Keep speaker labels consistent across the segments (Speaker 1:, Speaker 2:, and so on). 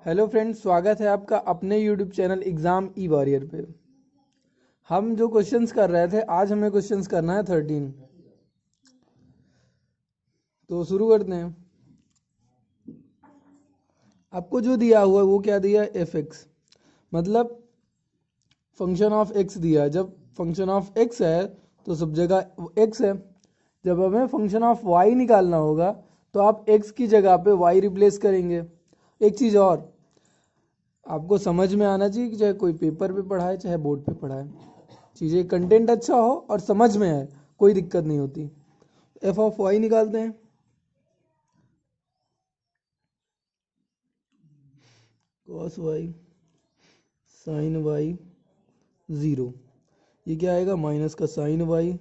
Speaker 1: Hello friends, स्वागत है आपका अपने यूट्यूब चैनल एग्ज़ाम ई वॉरियर पे। हम जो क्वेश्चंस कर रहे थे, आज हमें क्वेश्चंस करना है 13। तो शुरू करते हैं। आपको जो दिया हुआ है वो क्या दिया है? एफ एक्स, मतलब फंक्शन ऑफ एक्स दिया है। जब फंक्शन ऑफ एक्स है तो सब जगह एक्स है। जब हमें फंक्शन ऑफ वाई निकालना होगा तो आप एक्स की जगह पे वाई रिप्लेस करेंगे। एक चीज़ और आपको समझ में आना चाहिए कि चाहे कोई पेपर पे पढ़ाए चाहे बोर्ड पे पढ़ाए, चीज़ें कंटेंट अच्छा हो और समझ में आए, कोई दिक्कत नहीं होती। एफ ऑफ वाई निकालते हैं। Cos Y sine Y zero, ये क्या आएगा? माइनस का साइन वाई,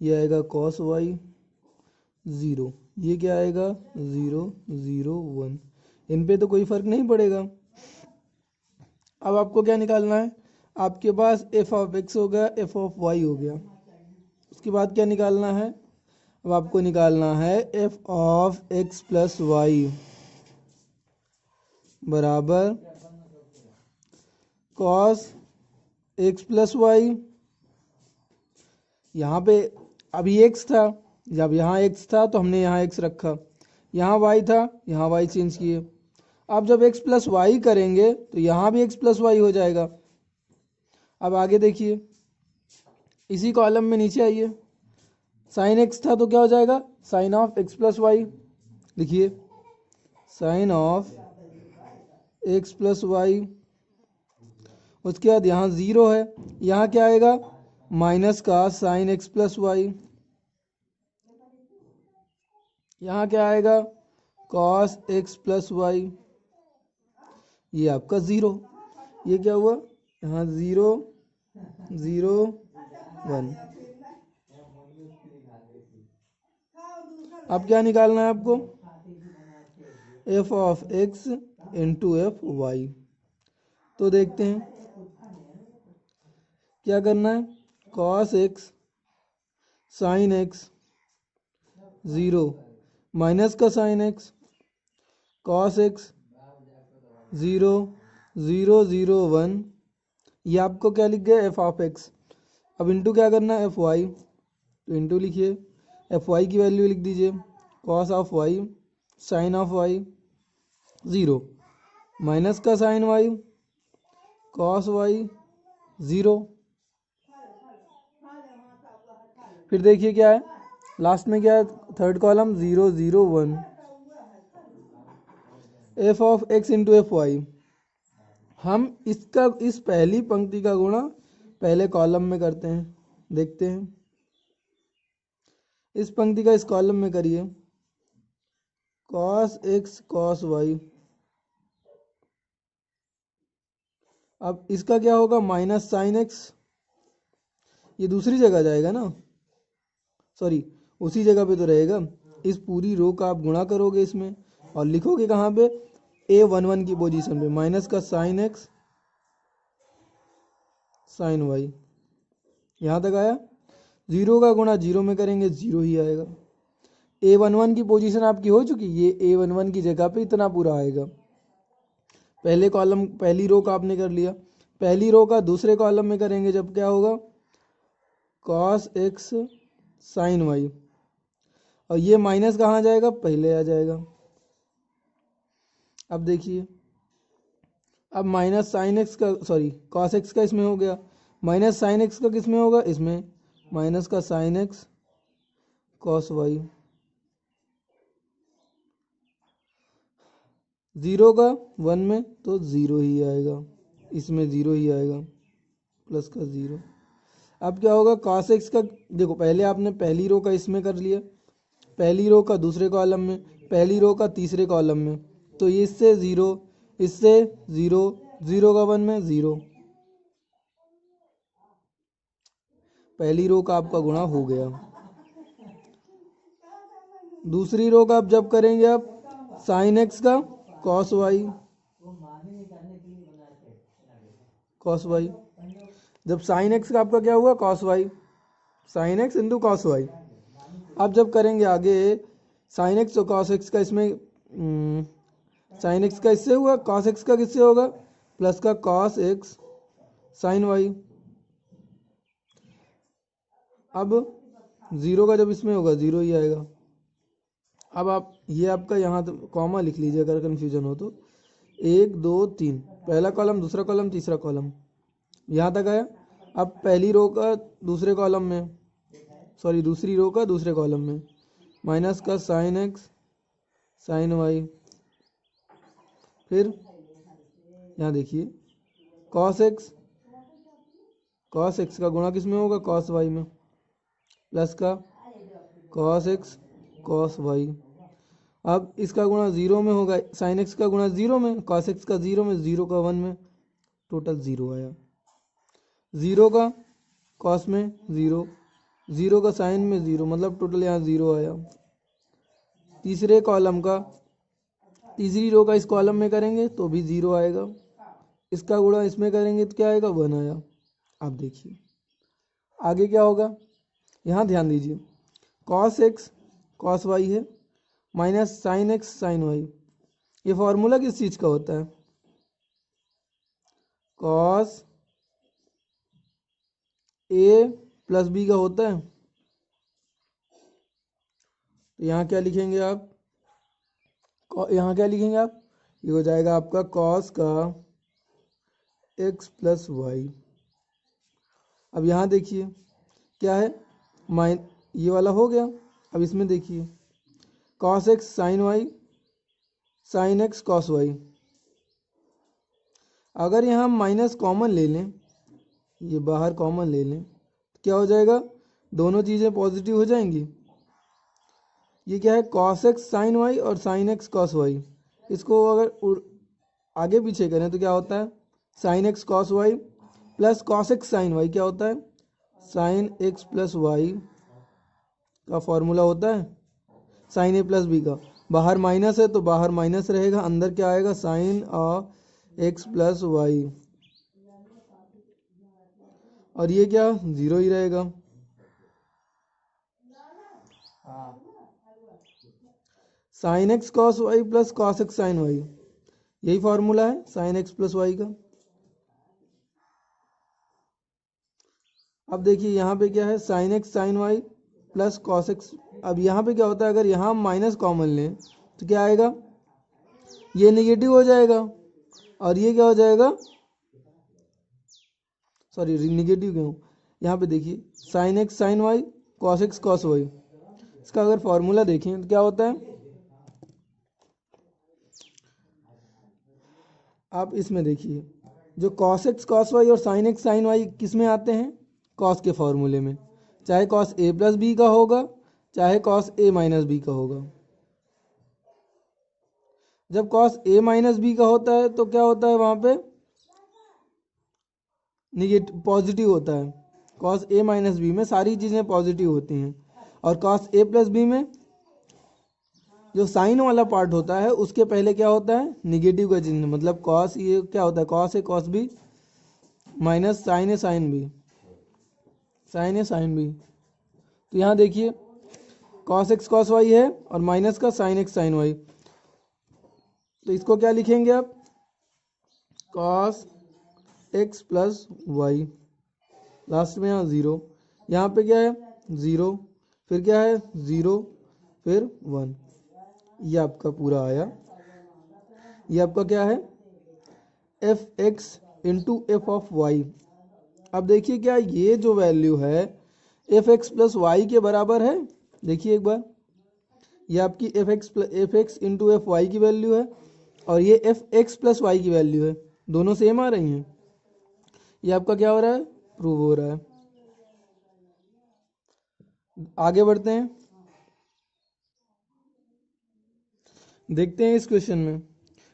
Speaker 1: ये आएगा कॉस वाई ज़ीरो, ये क्या आएगा? Zero zero one. इन पे तो कोई फर्क नहीं पड़ेगा। अब आपको क्या निकालना है? आपके पास एफ ऑफ एक्स हो गया, एफ ऑफ वाई हो गया। उसके बाद क्या निकालना है? अब आपको निकालना है F of x plus Y बराबर कॉस एक्स प्लस वाई। यहाँ पे अभी एक्स था, जब यहाँ एक्स था तो हमने यहाँ एक्स रखा, यहाँ वाई था, यहाँ वाई चेंज किए। अब जब एक्स प्लस वाई करेंगे तो यहाँ भी एक्स प्लस वाई हो जाएगा। अब आगे देखिए, इसी कॉलम में नीचे आइए। साइन एक्स था तो क्या हो जाएगा? Sine of x plus y. लिखिए sine of x plus y. उसके बाद यहाँ ज़ीरो है, यहाँ क्या आएगा? माइनस का साइन एक्स प्लस वाई। यहाँ क्या आएगा? Cos X plus Y. ये आपका ज़ीरो, ये क्या हुआ? यहाँ ज़ीरो ज़ीरो वन। अब क्या निकालना है आपको? F of x into F y. तो देखते हैं क्या करना है। Cos x sine x zero, minus का sine x cos x zero zero zero one. ये आपको क्या लिख गया? F of x. अब इंटू क्या करना है? F y. तो इंटू लिखिए, एफ वाई की वैल्यू लिख दीजिए cos of y sine of y zero, minus का sine Y cos Y zero. फिर देखिए क्या है लास्ट में, क्या है? Third column zero zero one. F of x into F Y. हम इसका इस पहली पंक्ति का गुणा पहले कॉलम में करते हैं। देखते हैं, इस पंक्ति का इस कॉलम में करिए। Cos X cos Y. अब इसका क्या होगा? Minus sine X. ये दूसरी जगह जाएगा ना, सॉरी उसी जगह पे तो रहेगा। इस पूरी रो का आप गुणा करोगे इसमें और लिखोगे कहाँ पे? ए वन वन की पोजीशन पे, माइनस का साइन एक्स साइन वाई। यहाँ तक आया। जीरो का गुणा जीरो में करेंगे, जीरो ही आएगा। ए वन वन की पोजीशन आपकी हो चुकी, ये ए वन वन की जगह पे इतना पूरा आएगा। पहले कॉलम पहली रो का आपने कर लिया, पहली रो का दूसरे कॉलम में करेंगे जब क्या होगा? Cos x sine Y. और ये माइनस कहाँ जाएगा? पहले आ जाएगा। अब देखिए, अब माइनस साइन एक्स का, सॉरी कॉस एक्स का इसमें हो गया, माइनस साइन एक्स का किस में होगा? इसमें, माइनस का sine x cos Y. Zero का वन में तो ज़ीरो ही आएगा, इसमें ज़ीरो ही आएगा, प्लस का ज़ीरो। अब क्या होगा? कॉस एक्स का, देखो पहले आपने पहली रो का इसमें कर लिया, पहली रो का दूसरे कॉलम में, पहली रो का तीसरे कॉलम में, तो ये इससे ज़ीरो, इससे ज़ीरो, ज़ीरो का वन में ज़ीरो। पहली रो का आपका गुणा हो गया। दूसरी रो का आप जब करेंगे, आप साइन एक्स का कॉस वाई, कॉस वाई। जब साइन एक्स का आपका क्या हुआ? Cos Y, sine X into cos Y. अब जब करेंगे आगे साइन एक्स और कॉस एक्स का इसमें साइन एक्स का इससे हुआ, कॉस एक्स का किससे होगा, प्लस का कॉस एक्स साइन वाई। अब जीरो का जब इसमें होगा जीरो ही आएगा। अब आप ये आपका यहाँ तो कॉमा लिख लीजिए अगर कन्फ्यूजन हो तो, 1 2 3 पहला कॉलम, दूसरा कॉलम, तीसरा कॉलम, यहाँ तक आया। अब पहली रो का दूसरे कॉलम में, सॉरी दूसरी रो का दूसरे कॉलम में, माइनस का साइन एक्स साइन वाई। फिर यहाँ देखिए कॉस एक्स का गुणा किस में होगा, कॉस वाई में, प्लस का कॉस एक्स कॉस वाई। अब इसका गुणा जीरो में होगा, साइन एक्स का गुणा जीरो में, कॉस एक्स का जीरो में, जीरो का वन में, टोटल जीरो आया। जीरो का कॉस में जीरो, जीरो का साइन में जीरो, मतलब टोटल यहाँ जीरो आया। तीसरे कॉलम का तीसरी रो का इस कॉलम में करेंगे तो भी जीरो आएगा, इसका गुणा इसमें करेंगे तो क्या आएगा, वन आया। अब देखिए आगे क्या होगा, यहाँ ध्यान दीजिए, कॉस एक्स कॉस वाई है minus sine X sine Y. ये फॉर्मूला किस चीज़ का होता है, कॉस ए प्लस बी का होता है। तो यहाँ क्या लिखेंगे आप, यहाँ क्या लिखेंगे आप, ये हो जाएगा आपका कॉस का एक्स प्लस वाई। अब यहाँ देखिए क्या है, ये वाला हो गया। अब इसमें देखिए cos x sine Y sine x cos Y. अगर यहाँ हम माइनस कॉमन ले लें, ये बाहर कॉमन ले लें तो क्या हो जाएगा, दोनों चीज़ें पॉजिटिव हो जाएंगी। ये क्या है, कॉस एक्स साइन वाई और साइन एक्स कॉस वाई। इसको अगर आगे पीछे करें तो क्या होता है, sine x cos Y plus cos x sine Y क्या होता है, साइन एक्स प्लस वाई का फॉर्मूला होता है साइन ए प्लस बी का। बाहर माइनस है तो बाहर माइनस रहेगा, अंदर क्या आएगा, साइन एक्स प्लस वाई, और ये क्या जीरो ही रहेगा। Sine x cos Y plus cos x sine Y, यही फॉर्मूला है साइन एक्स प्लस वाई का। अब देखिए यहाँ पे क्या है, sine X sine Y plus cos X. अब यहाँ पे क्या होता है, अगर यहाँ हम माइनस कॉमन लें तो क्या आएगा, ये नेगेटिव हो जाएगा और ये क्या हो जाएगा, सॉरी नेगेटिव क्यों, यहाँ पे देखिए sine X sine Y cos X cos Y, इसका अगर फॉर्मूला देखें तो क्या होता है, आप इसमें देखिए जो कॉस एक्स कॉस वाई और साइन एक्स साइन वाई किस में आते हैं, कॉस के फॉर्मूले में, चाहे कॉस ए प्लस बी का होगा चाहे कॉस ए माइनस बी का होगा। जब कॉस ए माइनस बी का होता है तो क्या होता है, वहाँ पे निगेटिव पॉजिटिव होता है, कॉस ए माइनस बी में सारी चीज़ें पॉजिटिव होती हैं, और कॉस ए प्लस बी में जो साइन वाला पार्ट होता है उसके पहले क्या होता है, निगेटिव का चिन्ह, मतलब कॉस, ये क्या होता है, cos A cos B minus sign A sine B, sign A sine B. तो यहाँ देखिए कॉस एक्स कॉस वाई है और माइनस का साइन एक्स साइन वाई, तो इसको क्या लिखेंगे आप, cos X plus Y, last में यहाँ ज़ीरो, यहाँ पे क्या है ज़ीरो, फिर क्या है ज़ीरो, फिर वन, ये आपका पूरा आया। ये आपका क्या है, F X into F of Y. अब देखिए क्या ये जो वैल्यू है एफ एक्स प्लस वाई के बराबर है, देखिए एक बार, ये आपकी F X into F Y की वैल्यू है और ये एफ एक्स प्लस वाई की वैल्यू है, दोनों सेम आ रही हैं। ये आपका क्या हो रहा है, प्रूव हो रहा है। आगे बढ़ते हैं, देखते हैं इस क्वेश्चन में।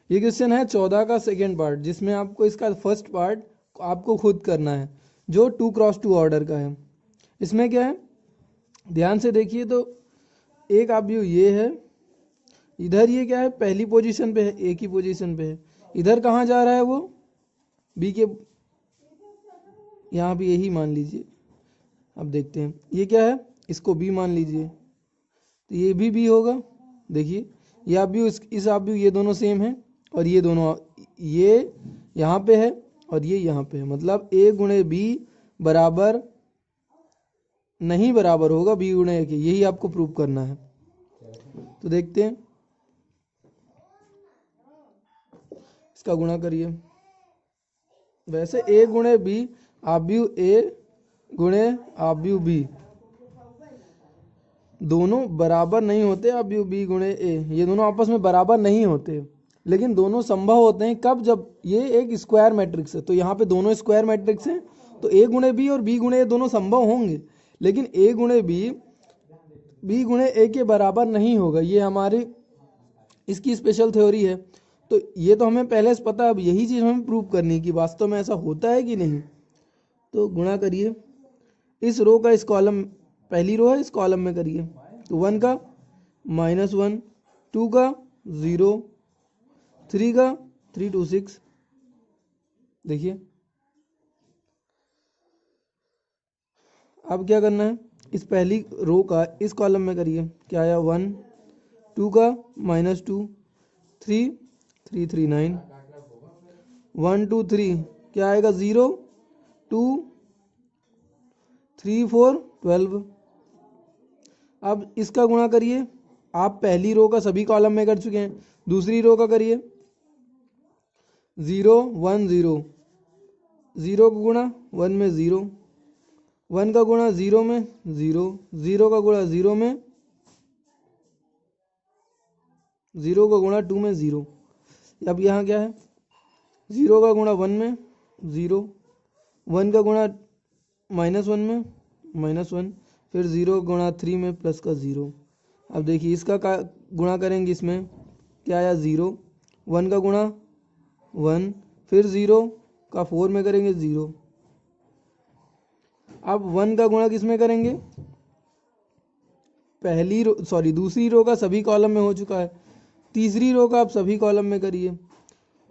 Speaker 1: ये क्वेश्चन है 14 का सेकेंड पार्ट, जिसमें आपको इसका फर्स्ट पार्ट आपको खुद करना है, जो 2x2 ऑर्डर का है। इसमें क्या है, ध्यान से देखिए तो एक ऑब्जेक्ट ये है, इधर ये क्या है पहली पोजीशन पे है, ए की पोजीशन पे है, इधर कहाँ जा रहा है वो बी के, यहाँ भी यही मान लीजिए। अब देखते हैं ये क्या है, इसको बी मान लीजिए, तो ये भी बी होगा। देखिए ये आप भी इस आप भी, ये दोनों सेम है, और ये दोनों, ये यहाँ पे है और ये यहाँ पे है, मतलब a गुणे b बराबर नहीं बराबर होगा b गुणे a के, यही आपको प्रूव करना है। तो देखते हैं, इसका गुणा करिए। वैसे a गुणे b आव्यूह a गुणे आव्यूह b दोनों बराबर नहीं होते। आव्यूह b गुणे a ये दोनों आपस में बराबर नहीं होते, लेकिन दोनों संभव होते हैं कब, जब ये एक स्क्वायर मैट्रिक्स है। तो यहाँ पे दोनों स्क्वायर मैट्रिक्स हैं, तो a गुणे b और b गुणे a दोनों संभव होंगे, लेकिन a गुणे b गुणे a के बराबर नहीं होगा। ये हमारी इसकी स्पेशल थ्योरी है। तो ये तो हमें पहले से पता है, अब यही चीज़ हमें प्रूव करनी है कि वास्तव में ऐसा होता है कि नहीं। तो गुणा करिए, इस रो का इस कॉलम, पहली रो है इस कॉलम में करिए। तो 1 का -1, 2 का 0, 3 का 3 2 6। देखिए अब क्या करना है, इस पहली रो का इस कॉलम में करिए। क्या आया 1, 2 का -2, 3 3 3 9, 1 2 3 क्या आएगा 0, 2 3 4 12। अब इसका गुणा करिए। आप पहली रो का सभी कॉलम में कर चुके हैं, दूसरी रो का करिए। 0 1 0, 0 का गुणा 1 में 0, 1 का गुणा 0 में 0, 0 का गुणा 0 में, 0 का गुणा 2 में 0। अब यहाँ क्या है, 0 का गुणा 1 में 0, 1 का गुणा -1 में -1, फिर 0 गुणा 3 में प्लस का 0। अब देखिए इसका गुणा करेंगे, इसमें क्या आया 0, 1 का गुणा 1, फिर 0 का 4 में करेंगे 0। अब 1 का गुणा किस में करेंगे, दूसरी रो का सभी कॉलम में हो चुका है, तीसरी रो का आप सभी कॉलम में करिए।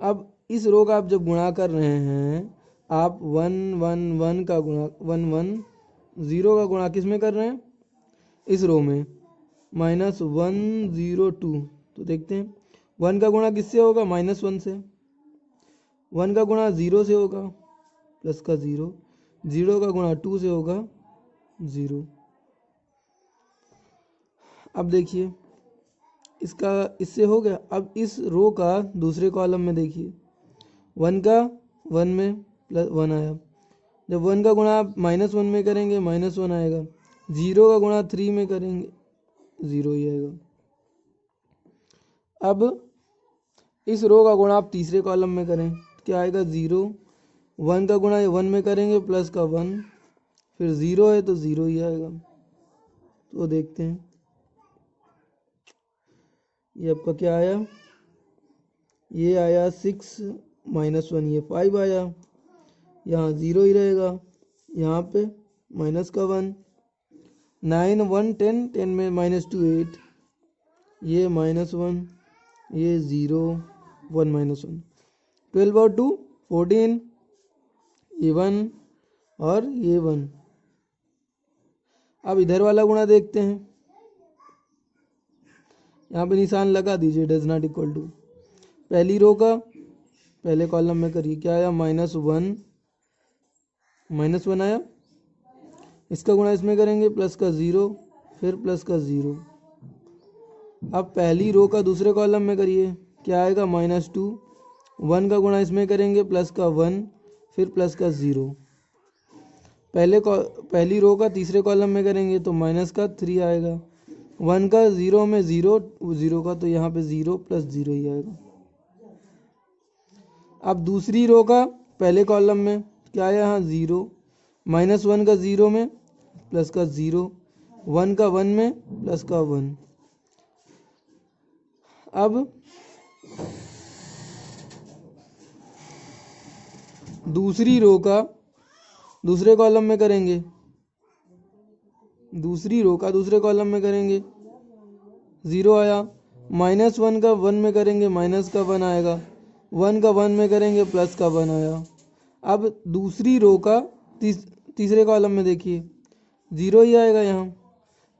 Speaker 1: अब इस रो का आप जब गुणा कर रहे हैं, आप 1 1 1 का गुणा 1 1, 0 का गुणा किस में कर रहे हैं, इस रो में, -1 0 2। तो देखते हैं 1 का गुणा किससे होगा, -1 से, 1 का गुणा 0 से होगा प्लस का 0, 0 का गुणा 2 से होगा 0। अब देखिए इसका इससे हो गया। अब इस रो का दूसरे कॉलम में देखिए, 1 का 1 में प्लस 1 आया, जब 1 का गुणा आप -1 में करेंगे -1 आएगा, 0 का गुणा 3 में करेंगे 0 ही आएगा। अब इस रो का गुणा आप तीसरे कॉलम में करें, क्या आएगा 0, 1 का गुणा 1 में करेंगे प्लस का 1, फिर 0 है तो 0 ही आएगा। तो देखते हैं ये आपका क्या आया, ये आया 6 -1, ये 5 आया, यहाँ 0 ही रहेगा, यहाँ पे माइनस का 1, 9 1 10, 10 में -2 8, ये -1, ये 0 1 -1, 12 और 2 14, ये 1 और ये 1। अब इधर वाला गुणा देखते हैं, यहाँ पे निशान लगा दीजिए, डज नॉट इक्वल टू। पहली रो का पहले कॉलम में करिए, क्या आया -1 आया, इसका गुणा इसमें करेंगे प्लस का 0, फिर प्लस का 0। अब पहली रो का दूसरे कॉलम में करिए, क्या आएगा -2, 1 का गुणा इसमें करेंगे प्लस का 1, फिर प्लस का 0। पहली रो का तीसरे कॉलम में करेंगे तो -3 आएगा, 1 का 0 में 0, 0 का तो यहाँ पे 0 प्लस 0 ही आएगा। अब दूसरी रो का पहले कॉलम में क्या आया, यहाँ 0, -1 का 0 में प्लस का 0, 1 का 1 में प्लस का 1। अब दूसरी रो का दूसरे कॉलम में करेंगे, दूसरी रो का दूसरे कॉलम में करेंगे, 0 आया, -1 का 1 में करेंगे माइनस का 1 आएगा, 1 का 1 में करेंगे प्लस का 1 आया। अब दूसरी रो का तीसरे कॉलम में देखिए 0 ही आएगा, यहाँ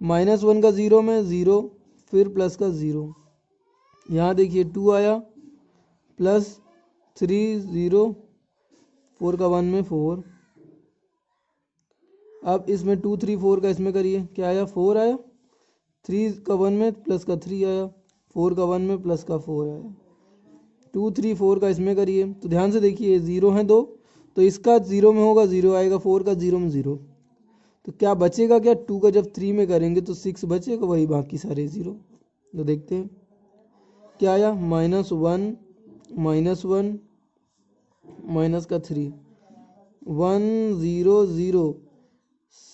Speaker 1: -1 का 0 में 0, फिर प्लस का 0, यहाँ देखिए 2 आया प्लस 3 0, 4 का 1 में 4। अब इसमें 2 3 4 का इसमें करिए, क्या आया 4 आया, 3 का 1 में प्लस का 3 आया, 4 का 1 में प्लस का 4 आया। 2 3 4 का इसमें करिए, तो ध्यान से देखिए 0 है 2, तो इसका 0 में होगा 0 आएगा, 4 का 0 में 0, तो क्या बचेगा, क्या 2 का जब 3 में करेंगे तो 6 बचेगा, वही बाकी सारे 0। तो देखते हैं क्या आया, -1 -1 माइनस का 3, 1 0 0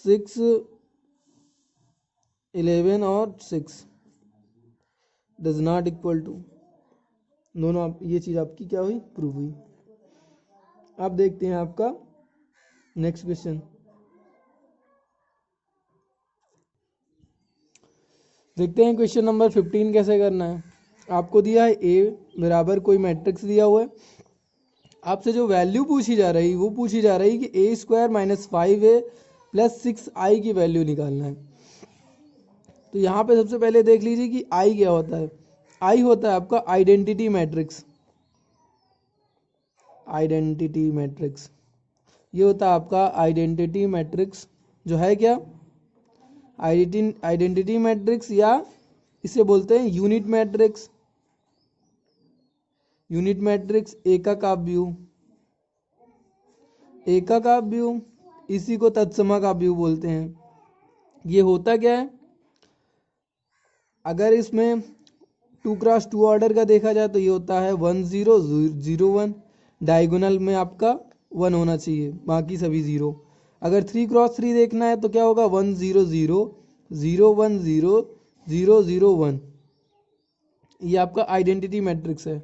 Speaker 1: 6 11 और 6 डज नॉट इक्वल टू, दोनों आप ये चीज़ आपकी क्या हुई, प्रूव हुई। अब देखते हैं आपका नेक्स्ट क्वेश्चन। देखते हैं क्वेश्चन नंबर 15 कैसे करना है। आपको दिया है ए बराबर कोई मैट्रिक्स दिया हुआ है, आपसे जो वैल्यू पूछी जा रही वो पूछी जा रही कि ए स्क्वायर -5a प्लस 6i की वैल्यू निकालना है। तो यहाँ पे सबसे पहले देख लीजिए कि आई क्या होता है। आई होता है आपका आइडेंटिटी मैट्रिक्स, आइडेंटिटी मैट्रिक्स, ये होता है आपका आइडेंटिटी मैट्रिक्स, जो है क्या आइडेंटिटी मैट्रिक्स, या इसे बोलते हैं यूनिट मैट्रिक्स। यूनिट मैट्रिक्स एकक व्यू, एकक व्यू, इसी को तत्समक व्यू बोलते हैं। ये होता क्या है, अगर इसमें 2x2 ऑर्डर का देखा जाए तो ये होता है 1 0 0 1, डायगोनल में आपका 1 होना चाहिए, बाकी सभी 0। अगर 3x3 देखना है तो क्या होगा 1 0 0 0 1 0 0 0 1, ये आपका आइडेंटिटी मैट्रिक्स है।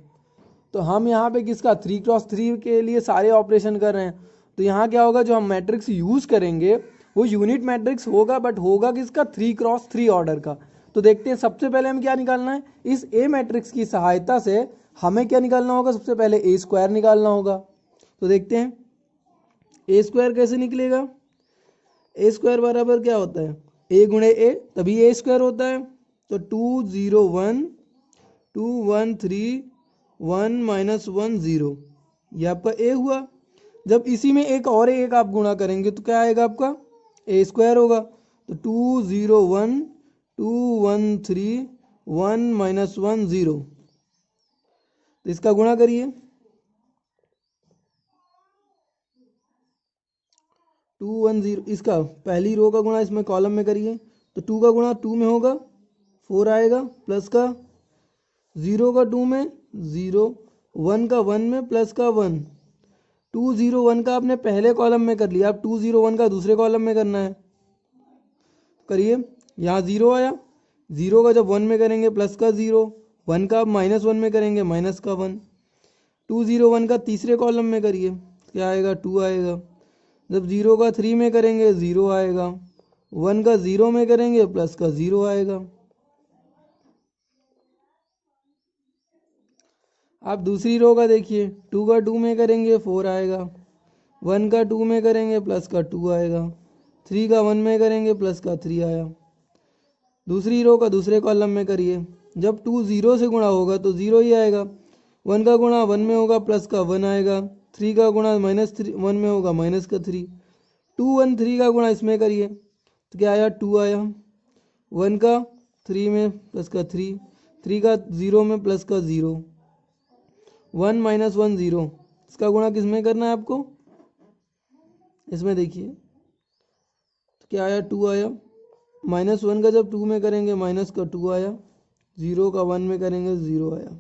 Speaker 1: तो हम यहाँ पे किसका 3x3 के लिए सारे ऑपरेशन कर रहे हैं, तो यहाँ क्या होगा, जो हम मैट्रिक्स यूज करेंगे वो यूनिट मैट्रिक्स होगा, बट होगा किसका 3x3 ऑर्डर का। तो देखते हैं सबसे पहले हम क्या निकालना है, इस ए मैट्रिक्स की सहायता से हमें क्या निकालना होगा, सबसे पहले ए स्क्वायर निकालना होगा। तो देखते हैं ए स्क्वायर कैसे निकलेगा। ए स्क्वायर बराबर क्या होता है, ए गुणे ए, तभी ए स्क्वायर होता है। तो 2 0 1 2 1 3 1 -1 0, ये आपका ए हुआ। जब इसी में एक और एक आप गुणा करेंगे तो क्या आएगा आपका ए स्क्वायर होगा। तो 2 0 1 2 1 3 1 -1 0, तो इसका गुणा करिए, 2 1 0, इसका पहली रो का गुणा इसमें कॉलम में करिए, तो 2 का गुणा 2 में होगा 4 आएगा, प्लस का 0 का 2 में 0, 1 का 1 में प्लस का 1, 2 0 1 का आपने पहले कॉलम में कर लिया, अब 2 0 1 का दूसरे कॉलम में करना है, करिए। यहाँ 0 आया, 0 का जब 1 में करेंगे प्लस का 0, 1 का आप -1 में करेंगे माइनस का 1, 2 0 1 का तीसरे कॉलम में करिए, क्या आएगा 2 आएगा। जब 0 का 3 में करेंगे 0 आएगा, 1 का 0 में करेंगे प्लस का 0 आएगा। आप दूसरी रो का देखिए, 2 का 2 में करेंगे 4 आएगा, 1 का 2 में करेंगे प्लस का 2 आएगा, 3 का 1 में करेंगे प्लस का 3 आया। दूसरी रो का दूसरे कॉलम में करिए, जब 2 0 से गुणा होगा तो 0 ही आएगा, 1 का गुणा 1 में होगा प्लस का 1 आएगा, 3 का गुणा -1 में होगा माइनस का 3, 2 1 3 का गुणा इसमें करिए तो क्या आया 2 आया, 1 का 3 में प्लस का 3, 3 का 0 में प्लस का 0, 1 -1 0, इसका गुणा किस में करना है आपको, इसमें देखिए तो क्या आया 2 आया, -1 का जब 2 में करेंगे माइनस का 2 आया, 0 का 1 में करेंगे 0 आया।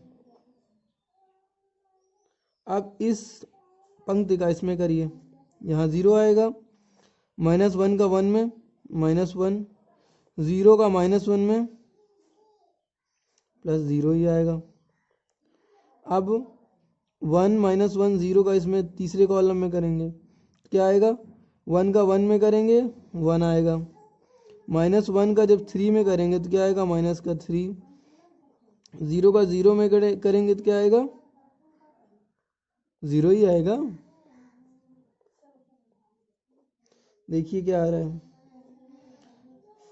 Speaker 1: अब इस पंक्ति का इसमें करिए, यहाँ 0 आएगा, -1 का 1 में -1, 0 का -1 में प्लस 0 ही आएगा। अब 1 -1 0 का इसमें तीसरे कॉलम में करेंगे क्या आएगा, 1 का 1 में करेंगे 1 आएगा, -1 का जब 3 में करेंगे तो क्या आएगा माइनस का 3, 0 का 0 में करेंगे तो क्या आएगा 0 ही आएगा। देखिए क्या आ रहा है,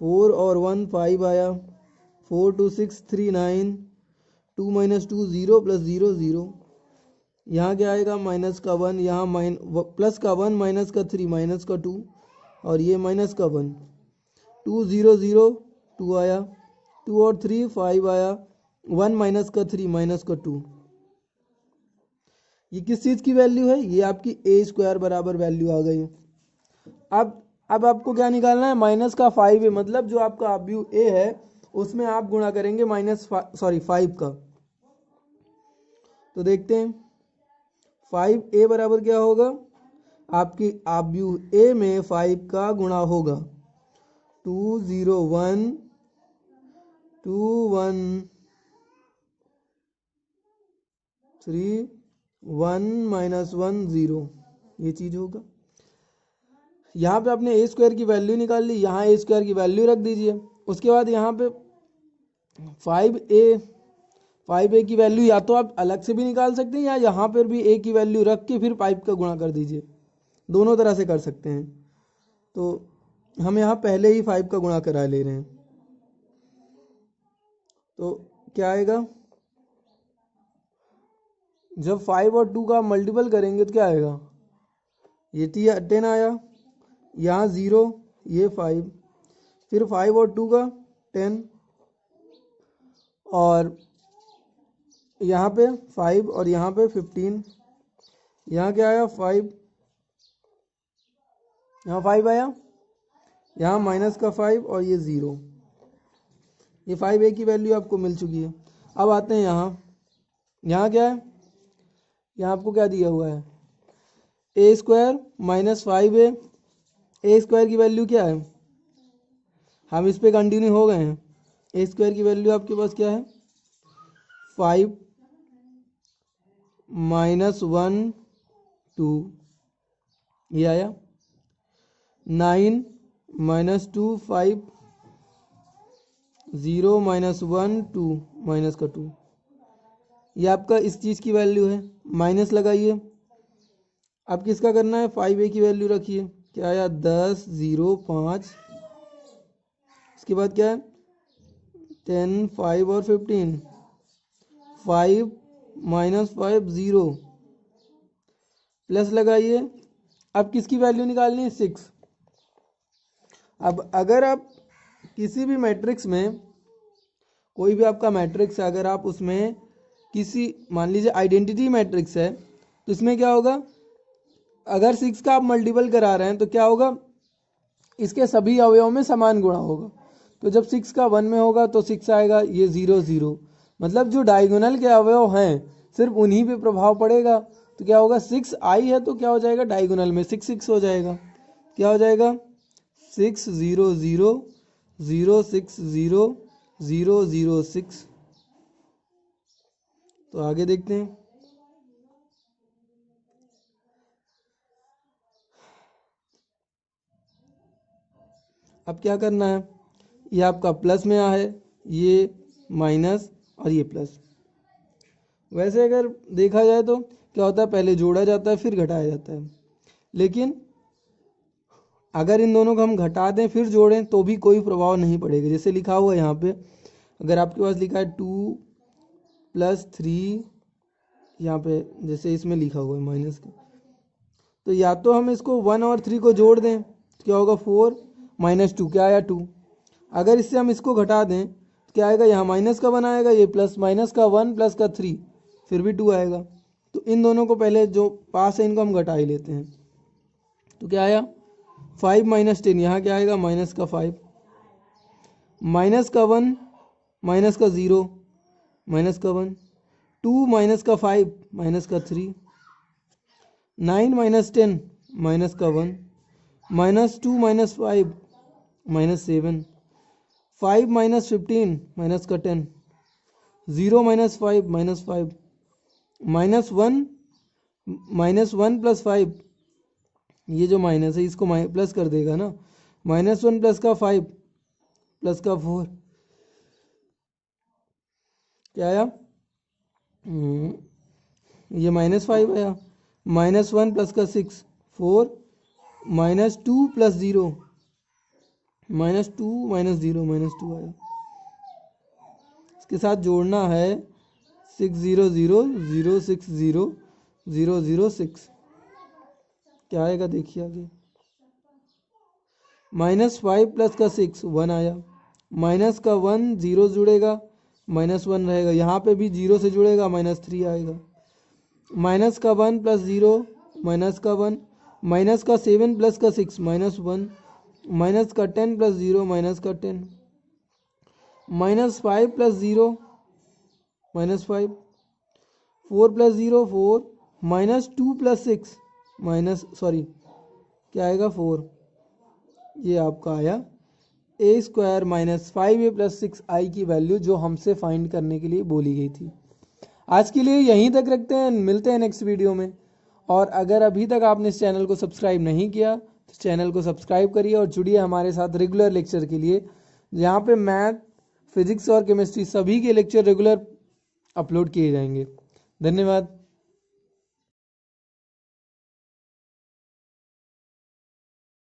Speaker 1: 4 और 1 5 आया, 4 2 6 3 9, 2 -2 0 प्लस 0 0, यहाँ क्या आएगा माइनस का 1, यहाँ प्लस का 1 माइनस का 3 माइनस का 2 और ये माइनस का 1, 2 0 0 2 आया, 2 और 3 5 आया, 1 माइनस का 3 माइनस का 2। ये किस चीज़ की वैल्यू है? ये आपकी ए स्क्वायर बराबर वैल्यू आ गई। अब आपको क्या निकालना है? माइनस का 5 है, मतलब जो आपका आव्यूह ए है उसमें आप गुणा करेंगे 5 का। तो देखते हैं 5a बराबर क्या होगा? आपकी आव्यूह ए में 5 का गुणा होगा 2 0 1 2 1 3 1 माइनस 1 0, ये चीज़ होगा। यहाँ पे आपने ए स्क्वायर की वैल्यू निकाल ली, यहाँ ए स्क्वायर की वैल्यू रख दीजिए। उसके बाद यहाँ पे 5a की वैल्यू या तो आप अलग से भी निकाल सकते हैं या यहाँ पर भी a की वैल्यू रख के फिर 5 का गुणा कर दीजिए, दोनों तरह से कर सकते हैं। तो हम यहाँ पहले ही 5 का गुणा करा ले रहे हैं, तो क्या आएगा? जब 5 और 2 का मल्टीपल करेंगे तो क्या आएगा? ये 10 आया, यहाँ 0, ये 5, फिर 5 और 2 का 10 और यहाँ पे 5 और यहाँ पे 15, यहाँ क्या आया 5, यहाँ 5 आया, यहाँ माइनस का 5 और ये 0। ये 5a की वैल्यू आपको मिल चुकी है। अब आते हैं यहाँ क्या है? यहाँ आपको क्या दिया हुआ है? ए स्क्वायर माइनस 5a। ए स्क्वायर की वैल्यू क्या है? हम इस पे कंटिन्यू हो गए हैं। ए स्क्वायर की वैल्यू आपके पास क्या है? 5 माइनस 1 2, ये आया 9 माइनस 2 5 0 माइनस 1 2 माइनस का 2, ये आपका इस चीज़ की वैल्यू है। माइनस लगाइए। अब किसका करना है? 5a की वैल्यू रखिए, क्या आया 10 0 5, इसके बाद क्या है 10 5 और 15, 5 माइनस 5 0, प्लस लगाइए। अब किसकी वैल्यू निकालनी है? 6। अब अगर आप किसी भी मैट्रिक्स में, कोई भी आपका मैट्रिक्स है, अगर आप उसमें किसी, मान लीजिए आइडेंटिटी मैट्रिक्स है, तो इसमें क्या होगा? अगर 6 का आप मल्टीपल करा रहे हैं तो क्या होगा? इसके सभी अवयवों में समान गुणा होगा। तो जब 6 का 1 में होगा तो 6 आएगा, ये 0 0, मतलब जो डायगोनल के अवयव हैं सिर्फ उन्हीं पे प्रभाव पड़ेगा। तो क्या होगा? 6 आई है तो क्या हो जाएगा? डायगोनल में 6 6 हो जाएगा। क्या हो जाएगा? 6 0 0 0 6 0 0 0 6। तो आगे देखते हैं। अब क्या करना है? ये आपका प्लस में है, ये माइनस और ये प्लस। वैसे अगर देखा जाए तो क्या होता है? पहले जोड़ा जाता है फिर घटाया जाता है, लेकिन अगर इन दोनों को हम घटा दें फिर जोड़ें तो भी कोई प्रभाव नहीं पड़ेगा। जैसे लिखा हुआ है यहाँ पे, अगर आपके पास लिखा है 2 + 3, यहाँ पे जैसे इसमें लिखा हुआ है माइनस का, तो या तो हम इसको 1 और 3 को जोड़ दें तो क्या होगा? 4 माइनस 2, क्या आया 2। अगर इससे हम इसको घटा दें तो क्या आएगा? यहाँ माइनस का 1 आएगा, ये प्लस, माइनस का 1 प्लस का 3 फिर भी 2 आएगा। तो इन दोनों को पहले जो पास है इनको हम घटा ही लेते हैं। तो क्या आया? 5 माइनस 10, यहाँ क्या आएगा? माइनस का 5, माइनस का 1 माइनस का 0 माइनस का 1, 2 माइनस का 5 माइनस का 3, 9 माइनस 10 माइनस का 1, minus 2 minus 5 minus 7, 5 minus 15 minus का 10, 0 माइनस 5 माइनस 5, माइनस 1 प्लस 5, ये जो माइनस है इसको प्लस कर देगा ना, -1 प्लस का 5 प्लस का 4, क्या आया? ये -5 आया, -1 प्लस का 6 4, -2 प्लस 0 -2 -0 -2 आया। इसके साथ जोड़ना है 6 0 0 0 6 0 006 क्या आएगा देखिए आगे। -5 प्लस का 6 1 आया, माइनस का 1 0 जुड़ेगा -1 रहेगा, यहाँ पे भी 0 से जुड़ेगा -3 आएगा, माइनस का 1 प्लस 0 माइनस का 1, माइनस का 7 प्लस का 6 -1, माइनस का 10 प्लस 0 माइनस का 10, -5 प्लस 0 -5, 4 प्लस 0 4, -2 प्लस 6 क्या आएगा 4। ये आपका आया a² -5a + 6i की वैल्यू जो हमसे फाइंड करने के लिए बोली गई थी। आज के लिए यहीं तक रखते हैं, मिलते हैं नेक्स्ट वीडियो में। और अगर अभी तक आपने इस चैनल को सब्सक्राइब नहीं किया तो चैनल को सब्सक्राइब करिए और जुड़िए हमारे साथ रेगुलर लेक्चर के लिए, जहाँ पे मैथ, फिजिक्स और केमिस्ट्री सभी के लेक्चर रेगुलर अपलोड किए जाएंगे। धन्यवाद।